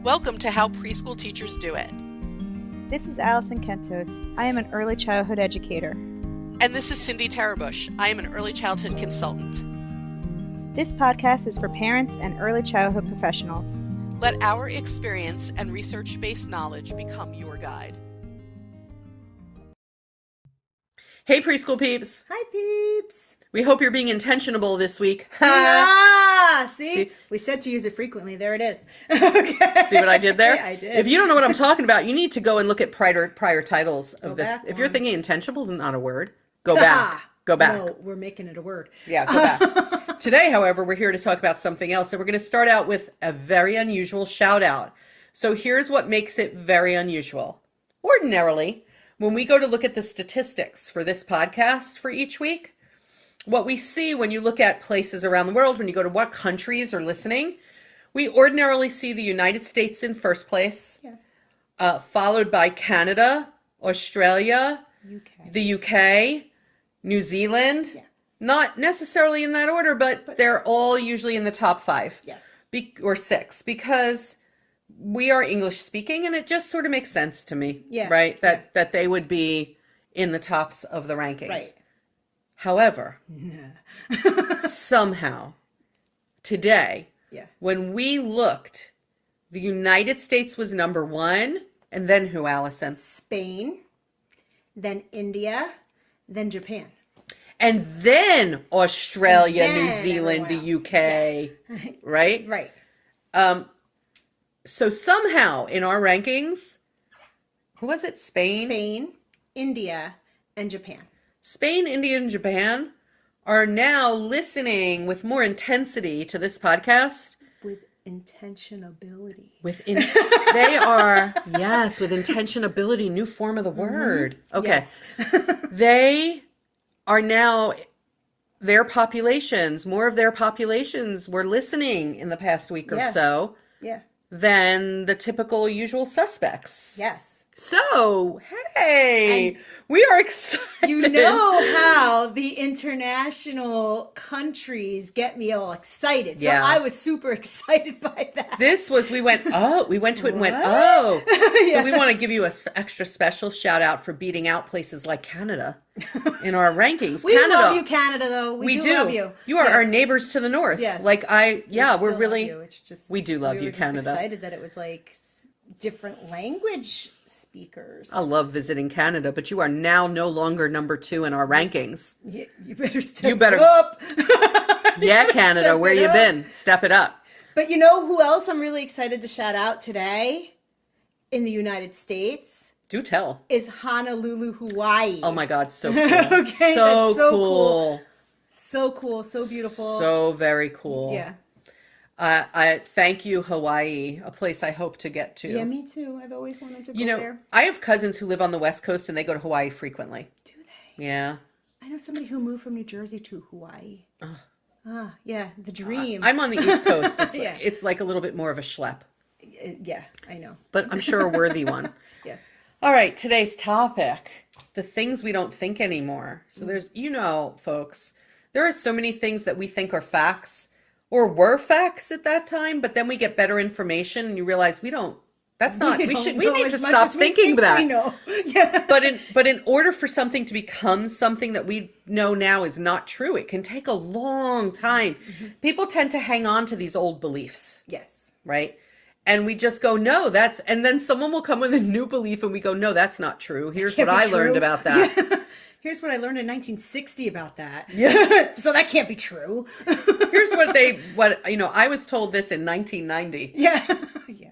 Welcome to How Preschool Teachers Do It. This is Alison Kentos. I am an early childhood educator. And this is Cindy Tarabush. I am an early childhood consultant. This podcast is for parents and early childhood professionals. Let our experience and research-based knowledge become your guide. Hey, preschool peeps. Hi, peeps. We hope you're being intentionable this week. See? We said to use it frequently. There it is. Okay. See what I did there? Yeah, I did. If you don't know what I'm talking about, you need to go and look at prior titles of this. Back If you're thinking intentionable is not a word, go back. Go back. No, we're making it a word. Yeah, go back. Today, however, we're here to talk about something else. So we're going to start out with a very unusual shout out. So here's what makes it very unusual. Ordinarily, when we go to look at the statistics for this podcast for each week, what we see when you look at places around the world, when you go to what countries are listening, we ordinarily see the United States in first place, followed by Canada, Australia, the UK, New Zealand. Yeah. Not necessarily in that order, but they're all usually in the top 5. Yes. Or 6, because we are English speaking, and it just sort of makes sense to me, right? That they would be in the tops of the rankings. Right. However, somehow today, when we looked, the United States was number 1, and then who, Allison? Spain, then India, then Japan. And then Australia, And then New Zealand, the UK, right? Right. So somehow in our rankings, who was it? Spain, India, and Japan. Spain, India, and Japan are now listening with more intensity to this podcast. With intentionability. They are, yes, with intentionability, new form of the word. Okay. Yes. They are now, more of their populations were listening in the past week or so than the typical usual suspects. Yes. So, hey, we are excited. You know how the international countries get me all excited. So I was super excited by that. We went to it and went, oh. So we want to give you an extra special shout out for beating out places like Canada in our rankings. We love you, Canada, though. We do love you. You are our neighbors to the north. Yes. We're really, it's just, we do love you, we were Canada. Just excited that it was like different language speakers. I love visiting Canada, but you are now no longer number 2 in our rankings. You better step up. Yeah, Canada, where you been? Step it up. But you know who else I'm really excited to shout out today in the United States? Do tell. Is Honolulu, Hawaii. Oh my God, so cool. Okay, so that's so cool. So cool, so beautiful. So very cool. Yeah. I thank you, Hawaii, a place I hope to get to. Yeah, me too. I've always wanted to go there. I have cousins who live on the West Coast and they go to Hawaii frequently. Do they? Yeah. I know somebody who moved from New Jersey to Hawaii. Yeah, the dream. I'm on the East Coast. It's like a little bit more of a schlep. Yeah, I know. But I'm sure a worthy one. Yes. All right, today's topic, the things we don't think anymore. So there's, folks, there are so many things that we think are facts or were facts at that time, but then we get better information and you realize we need to stop thinking that. We know. Yeah. But in order for something to become something that we know now is not true, it can take a long time. Mm-hmm. People tend to hang on to these old beliefs. Yes. Right? And we just go, no, and then someone will come with a new belief and we go, no, that's not true. Here's what I learned about that. Yeah. Here's what I learned in 1960 about that. Yeah. So that can't be true. Here's I was told this in 1990. Yeah. Yeah.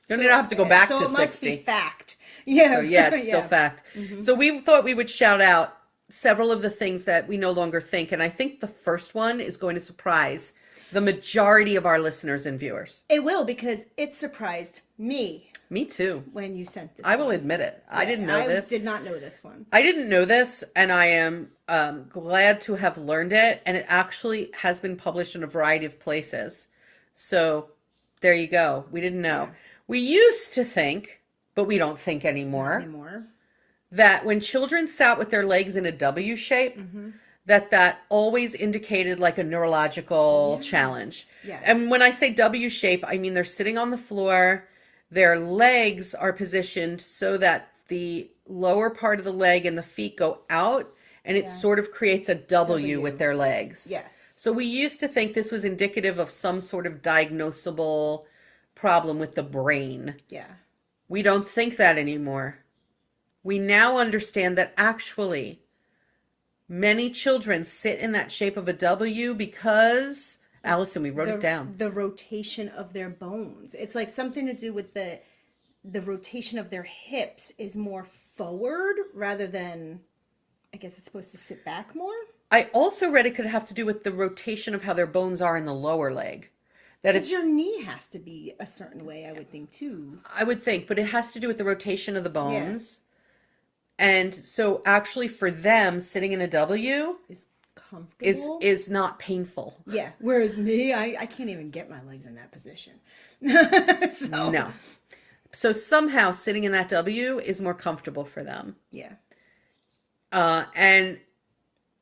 Don't even have to go back to 60. So it must be fact. Yeah. So it's still fact. Mm-hmm. So we thought we would shout out several of the things that we no longer think. And I think the first one is going to surprise the majority of our listeners and viewers. It will, because it surprised me. Me too. When you sent this I will admit it. Yeah, I didn't know this. I did not know this one. I didn't know this, and I am glad to have learned it. And it actually has been published in a variety of places. So there you go. We didn't know. Yeah. We used to think, but we don't think anymore, that when children sat with their legs in a W shape, that always indicated like a neurological challenge. Yes. And when I say W shape, I mean they're sitting on the floor. Their legs are positioned so that the lower part of the leg and the feet go out, and it sort of creates a W with their legs. Yes. So we used to think this was indicative of some sort of diagnosable problem with the brain. Yeah. We don't think that anymore. We now understand that actually many children sit in that shape of a W because, Allison, we wrote it down. The rotation of their bones. It's like something to do with the rotation of their hips is more forward rather than, I guess it's supposed to sit back more. I also read it could have to do with the rotation of how their bones are in the lower leg. That Because your knee has to be a certain way, I would think, too. I would think, but it has to do with the rotation of the bones. Yeah. And so actually for them, sitting in a W is comfortable. Is not painful. Yeah. Whereas me, I can't even get my legs in that position. No. So somehow sitting in that W is more comfortable for them. Yeah. And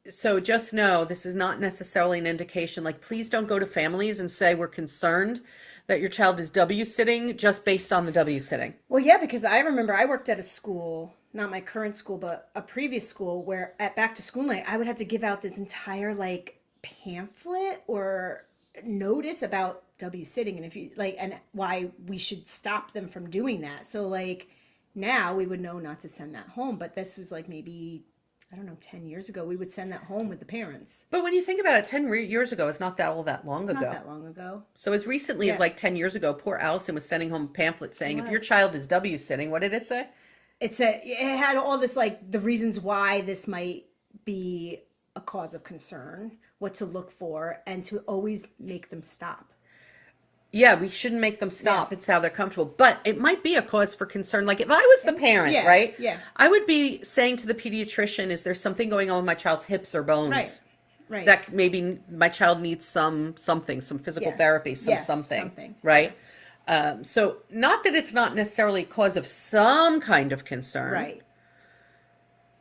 so just know this is not necessarily an indication. Like, please don't go to families and say we're concerned that your child is W sitting just based on the W sitting. Well, yeah, because I remember I worked at a school, not my current school, but a previous school where at back to school night, I would have to give out this entire like pamphlet or notice about W sitting and if you like, and why we should stop them from doing that. So like now we would know not to send that home, but this was like maybe, I don't know, 10 years ago, we would send that home with the parents. But when you think about it, 10 years ago, it's not that all that long ago. Not that long ago. So as recently as like 10 years ago, poor Allison was sending home pamphlets saying, if your child is W sitting, what did it say? It had all this, like, the reasons why this might be a cause of concern, what to look for, and to always make them stop. Yeah, we shouldn't make them stop. Yeah. It's how they're comfortable. But it might be a cause for concern. Like if I was the parent, right? Yeah. I would be saying to the pediatrician, is there something going on with my child's hips or bones? Right. That maybe my child needs some physical therapy, something. Right? So not that it's not necessarily a cause of some kind of concern. Right.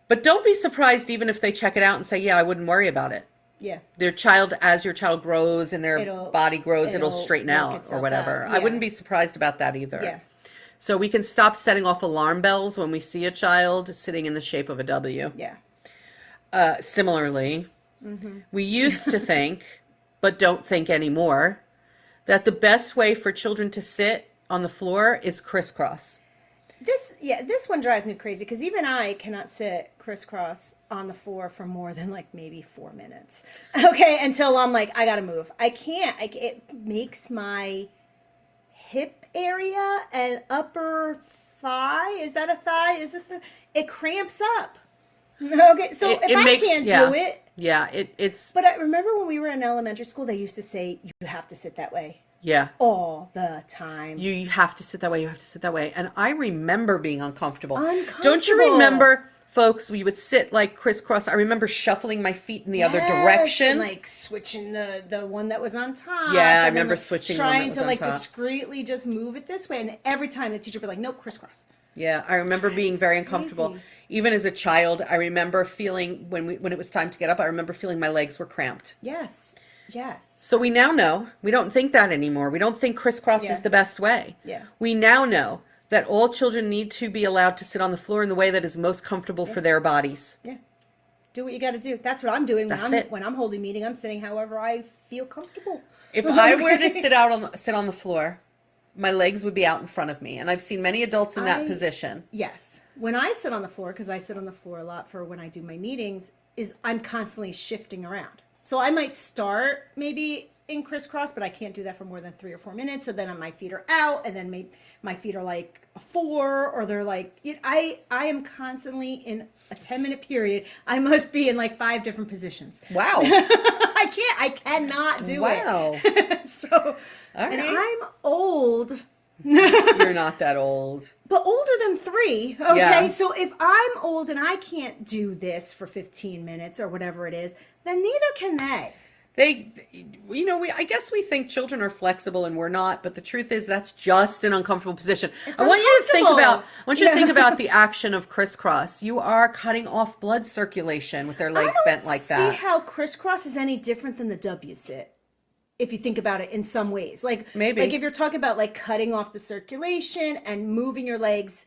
But don't be surprised even if they check it out and say, yeah, I wouldn't worry about it. Yeah. As your child grows and their body grows, it'll straighten out or whatever. Yeah. I wouldn't be surprised about that either. Yeah. So we can stop setting off alarm bells when we see a child sitting in the shape of a W. Yeah. Similarly, we used to think, but don't think anymore, that the best way for children to sit on the floor is crisscross. This one drives me crazy because even I cannot sit crisscross on the floor for more than like maybe 4 minutes. Okay, until I'm like, I gotta move. I can't. It makes my hip area and upper thigh. Is that a thigh? It cramps up. Okay, so if I can't do it. Yeah, it's. But I remember when we were in elementary school, they used to say you have to sit that way. Yeah. All the time. You have to sit that way. You have to sit that way. And I remember being uncomfortable. Don't you remember, folks, we would sit like crisscross. I remember shuffling my feet in the other direction. And like switching the one that was on top. Yeah, I remember switching trying to like discreetly just move it this way. And every time the teacher would be like, nope, crisscross. Yeah, I remember being very uncomfortable. Crazy. Even as a child, I remember feeling when it was time to get up, I remember feeling my legs were cramped. Yes. So we now know, we don't think that anymore. We don't think crisscross is the best way. Yeah. We now know that all children need to be allowed to sit on the floor in the way that is most comfortable for their bodies. Yeah. Do what you got to do. That's what I'm doing when I'm holding meeting. I'm sitting however I feel comfortable. If I were to sit on the floor, my legs would be out in front of me. And I've seen many adults in that position. Yes. When I sit on the floor, because I sit on the floor a lot for when I do my meetings, I'm constantly shifting around. So I might start maybe in crisscross, but I can't do that for more than 3 or 4 minutes. So then my feet are out, and then my feet are like a 4, or they're like, I am constantly in a 10-minute period. I must be in like 5 different positions. Wow. I cannot do it. Wow. So, and I'm old. You're not that old. But older than 3. Okay. Yeah. So if I'm old and I can't do this for 15 minutes or whatever it is, then neither can they. I guess we think children are flexible and we're not, but the truth is that's just an uncomfortable position. I want you to think about the action of crisscross. You are cutting off blood circulation with their legs bent like that. I don't see how crisscross is any different than the W sit. if you think about it in some ways. Maybe. Like if you're talking about like cutting off the circulation and moving your legs,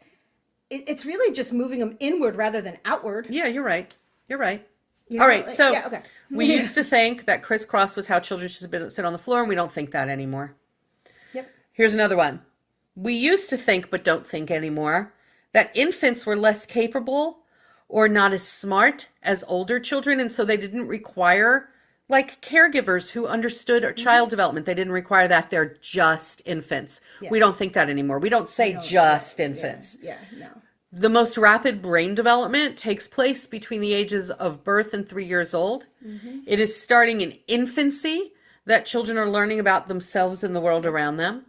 it's really just moving them inward rather than outward. Yeah, you're right. You're right. You All know, right, like- so yeah, okay. we used to think that crisscross was how children should sit on the floor, and we don't think that anymore. Yep. Here's another one. We used to think, but don't think anymore, that infants were less capable or not as smart as older children, and so they didn't require like caregivers who understood child development. They didn't require that. They're just infants. Yeah. We don't think that anymore. We don't say just infants. Yeah, no. The most rapid brain development takes place between the ages of birth and 3 years old. It is starting in infancy that children are learning about themselves and the world around them.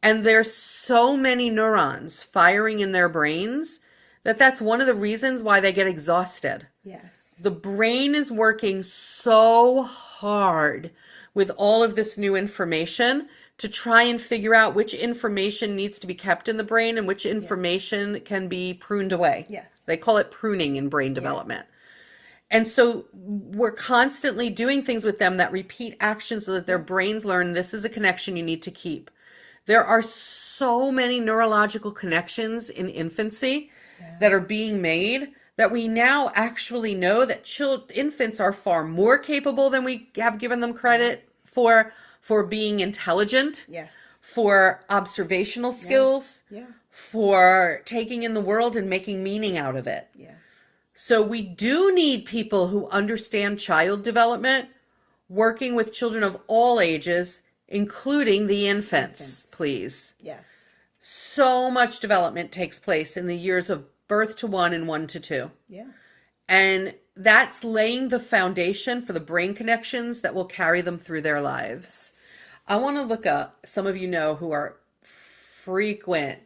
And there's so many neurons firing in their brains that's one of the reasons why they get exhausted. Yes. The brain is working so hard with all of this new information to try and figure out which information needs to be kept in the brain and which information can be pruned away. Yes. They call it pruning in brain development. And so we're constantly doing things with them that repeat actions so that their brains learn this is a connection you need to keep. There are so many neurological connections in infancy that are being made that we now actually know that infants are far more capable than we have given them credit for being intelligent, Yes. for observational skills, Yeah. for taking in the world and making meaning out of it. Yeah. So we do need people who understand child development, working with children of all ages, including the infants, please. Yes. So much development takes place in the years of birth to 1 and 1 to 2. Yeah. And that's laying the foundation for the brain connections that will carry them through their lives. I want to look up, some of you know who are frequent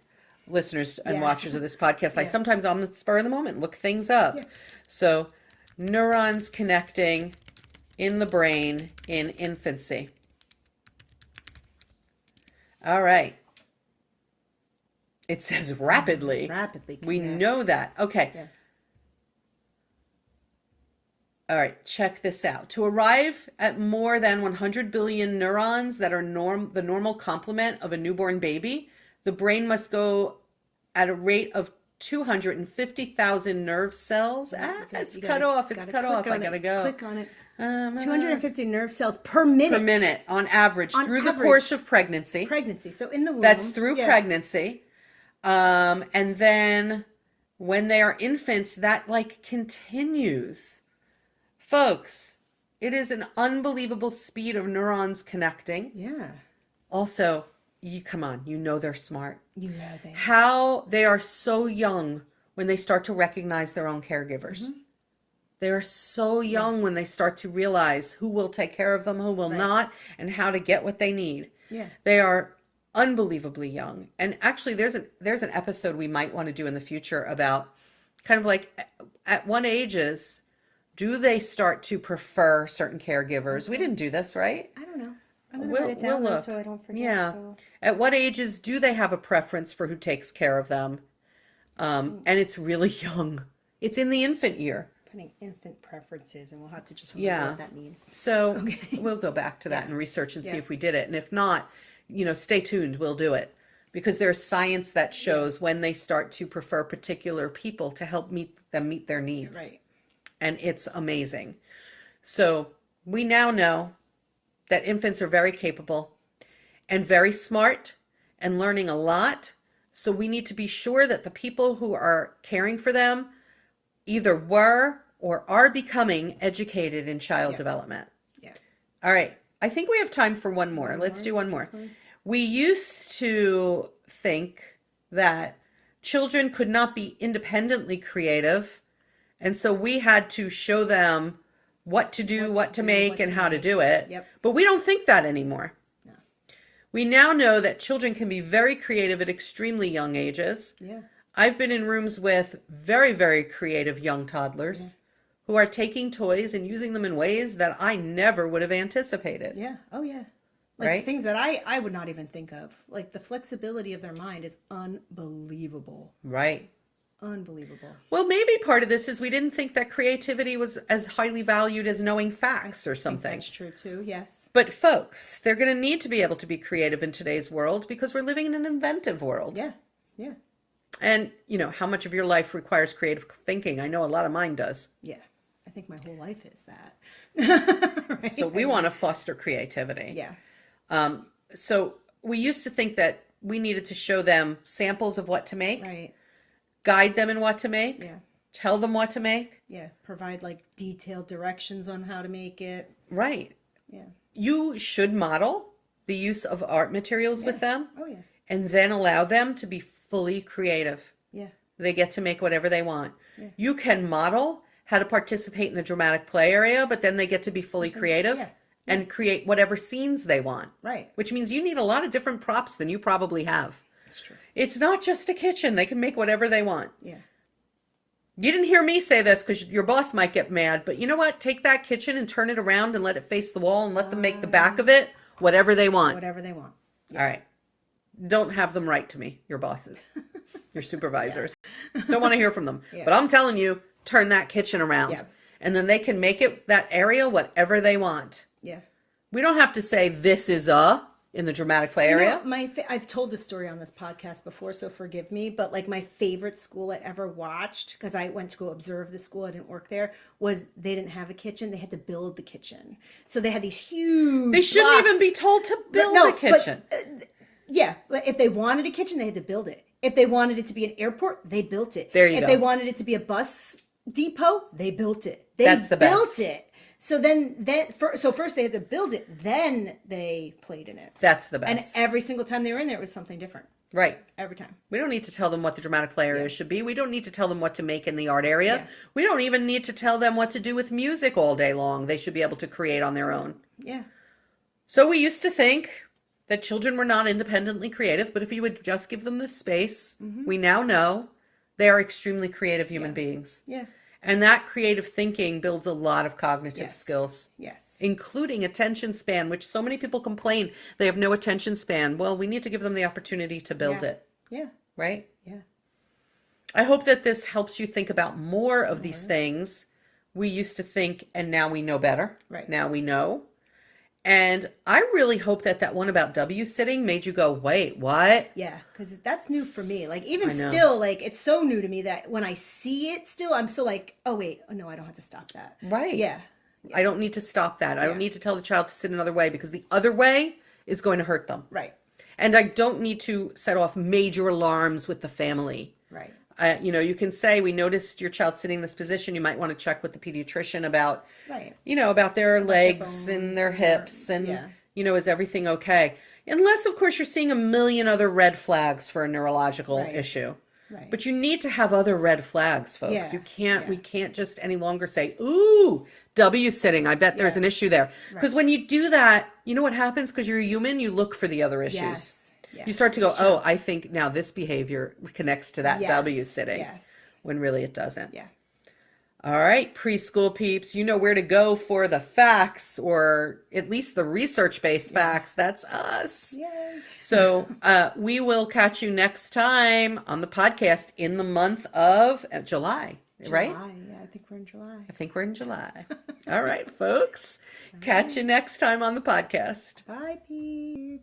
listeners and watchers of this podcast. I sometimes on the spur of the moment look things up. So neurons connecting in the brain in infancy. All right. It says rapidly. Rapidly We connect. know that. Okay. Yeah. All right, check this out. To arrive at more than 100 billion neurons that are the normal complement of a newborn baby, the brain must go at a rate of 250,000 nerve cells. It's cut off. It's cut off. I gotta go. Click on it. 250 nerve cells per minute. Per minute on average through the average. course of pregnancy. Pregnancy. So in the womb. That's through pregnancy. And then when they are infants, that like continues. Folks, it is an unbelievable speed of neurons connecting. Yeah. Also, come on, you know they're smart. You know they. How they are so young when they start to recognize their own caregivers. They are so young when they start to realize who will take care of them, who will not, and how to get what they need. Yeah. They are unbelievably young. And actually there's an episode we might want to do in the future about kind of like at what ages do they start to prefer certain caregivers? We didn't do this, right? I don't know. I'm going to write it down though, so I don't forget. Yeah. So. At what ages do they have a preference for who takes care of them? And it's really young. It's in the infant year. Putting infant preferences, and we'll have to just remember what that means. So we'll go back to that and research and see if we did it. And if not, stay tuned. We'll do it. Because there's science that shows when they start to prefer particular people to help meet their needs. Right. And it's amazing. So we now know that infants are very capable and very smart and learning a lot. So we need to be sure that the people who are caring for them either were or are becoming educated in child development. Yeah. All right. I think we have time for one more. Let's do one more. We used to think that children could not be independently creative. And so we had to show them what to do, what to make, and how to do it. Yep. But we don't think that anymore. No. We now know that children can be very creative at extremely young ages. Yeah. I've been in rooms with very, very creative young toddlers who are taking toys and using them in ways that I never would have anticipated. Yeah. Oh, yeah. Like Right? things that I would not even think of. Like the flexibility of their mind is unbelievable. Right. Unbelievable. Well, maybe part of this is we didn't think that creativity was as highly valued as knowing facts or I think something. that's true too. Yes. But folks, they're going to need to be able to be creative in today's world because we're living in an inventive world. Yeah. Yeah. And, how much of your life requires creative thinking? I know a lot of mine does. Yeah. I think my whole life is that. Right? So we want to foster creativity. Yeah. So we used to think that we needed to show them samples of what to make, Right. guide them in what to make, Yeah. tell them what to make. Yeah. Provide like detailed directions on how to make it. Right. Yeah. You should model the use of art materials with them Oh yeah. and then allow them to be fully creative. Yeah. They get to make whatever they want. Yeah. You can model how to participate in the dramatic play area, but then they get to be fully creative Yeah. and create whatever scenes they want. Right. Which means you need a lot of different props than you probably have. That's true. It's not just a kitchen. They can make whatever they want. Yeah. You didn't hear me say this because your boss might get mad, but you know what? Take that kitchen and turn it around and let it face the wall and let them make the back of it whatever they want. Whatever they want. All right. Don't have them write to me, your bosses, your supervisors. Don't want to hear from them. Yeah. But I'm telling you, turn that kitchen around. Yeah. And then they can make it, that area, whatever they want. Yeah. We don't have to say this is in the dramatic play area. I've told this story on this podcast before, so forgive me, but like my favorite school I ever watched, because I went to go observe the school, I didn't work there, was they didn't have a kitchen. They had to build the kitchen. So they had these huge They shouldn't blocks. even be told to build No, a kitchen. Yeah, but if they wanted a kitchen, they had to build it. If they wanted it to be an airport, they built it. There you If go. they wanted it to be a bus depot, they built it. They That's the built best. it. So so first they had to build it, then they played in it. That's the And best. every single time they were in there, it was something different. Right. Every time. We don't need to tell them what the dramatic play area should be. We don't need to tell them what to make in the art area. Yeah. We don't even need to tell them what to do with music all day long. They should be able to create on their own. Yeah. So we used to think that children were not independently creative, but if you would just give them this space, we now know they are extremely creative human beings. Yeah. And that creative thinking builds a lot of cognitive Yes. skills, Yes. including attention span, which so many people complain they have no attention span. Well, we need to give them the opportunity to build Yeah. it, Yeah. right? Yeah. I hope that this helps you think about more of these things we used to think, and now we know better. Right. Now we know. And I really hope that that one about W sitting made you go, wait, what? Yeah, because that's new for me. Like even I know. still, like it's so new to me that when I see it still, I'm still like, oh wait, oh no, I don't have to stop that. Right. Yeah. I don't need to stop that. I don't Yeah. need to tell the child to sit another way because the other way is going to hurt them. Right. And I don't need to set off major alarms with the family. Right. You can say, we noticed your child sitting in this position. You might want to check with the pediatrician about, Right. about their legs bones and their and their- hips and, yeah. is everything okay? Unless, of course, you're seeing a million other red flags for a neurological Right. issue. Right. But you need to have other red flags, folks. Yeah, You can't, yeah. we can't just any longer say, ooh, W sitting. I bet there's Yeah. an issue there. Because when you do that, you know what happens? Because you're human, you look for the other issues. Yes. Yes. You start to go, It's true. oh, I think now this behavior connects to that Yes. W sitting. Yes. When really it doesn't. Yeah. All right, preschool peeps, you know where to go for the facts, or at least the research-based facts. That's us. Yay. So we will catch you next time on the podcast in the month of July, right? July. Yeah, I think we're in July. I think we're in July. All right, folks. Catch you next time on the podcast. Bye, peeps.